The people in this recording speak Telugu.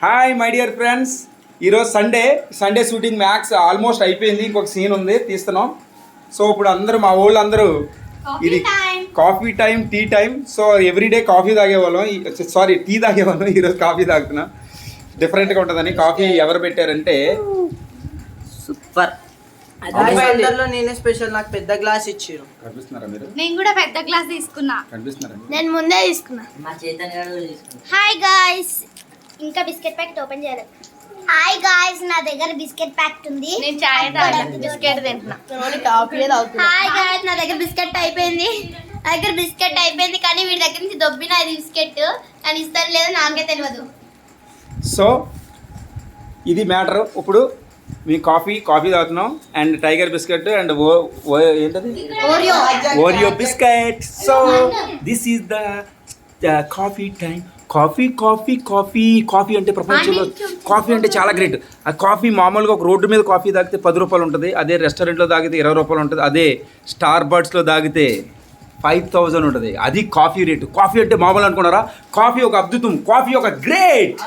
హాయ్ మై డియర్ ఫ్రెండ్స్, ఈరోజు సండే షూటింగ్ మ్యాక్స్ ఆల్మోస్ట్ అయిపోయింది. ఇంకొక సీన్ ఉంది, తీస్తున్నాం. సో ఇప్పుడు అందరూ మా వాళ్ళు అందరూ ఇది coffee time, tea time. So everyday coffee తాగేవాళ్ళం, సారీ టీ తాగేవాళ్ళం. ఈరోజు కాఫీ తాగుతున్నా, డిఫరెంట్గా ఉంటుందని. కాఫీ ఎవరు పెట్టారంటే సూపర్. నేనే స్పెషల్, నాకు పెద్ద గ్లాస్ ఇచ్చారు. కనిపిస్తున్నారా మీరు? నేను కూడా పెద్ద గ్లాస్ తీసుకున్నా. కనిపిస్తున్నారా? నేను ముందే తీసుకున్నా. మా చైతన్య గారు తీసుకున్నారు. హాయ్ గాయ్స్, ఇంకా బిస్కెట్ ప్యాకెట్ ఓపెన్ చేయలేదు. హాయ్ గాయ్స్, నా దగ్గర బిస్కెట్ ప్యాకెట్ ఉంది. నేను చాయ్ తాగాను, బిస్కెట్ తింటున్నా. హాయ్ గాయ్స్, నా దగ్గర బిస్కెట్ అయిపోయింది. కానీ వీడి దగ్గర నుంచి దొబ్బిన ఇది బిస్కెట్, కానీ ఇస్తాను లేదో నాకే తెలియదు. సో ఇది మ్యాటర్. ఇప్పుడు మీ కాఫీ తాగుతున్నాం అండ్ టైగర్ బిస్కెట్ అండ్ ఏంటది Oreo biscuit. So this is the coffee time. Coffee అంటే ప్రపంచంలో కాఫీ అంటే చాలా గ్రేట్. ఆ కాఫీ మామూలుగా ఒక రోడ్డు మీద కాఫీ తాగితే 10 రూపాయలు ఉంటుంది. అదే రెస్టారెంట్లో తాగితే 20 రూపాయలు ఉంటుంది. అదే స్టార్ బర్డ్స్లో తాగితే 5000 ఉంటుంది. అది కాఫీ రేటు. కాఫీ అంటే మామూలు అనుకున్నారా? కాఫీ ఒక అద్భుతం, కాఫీ ఒక గ్రేట్.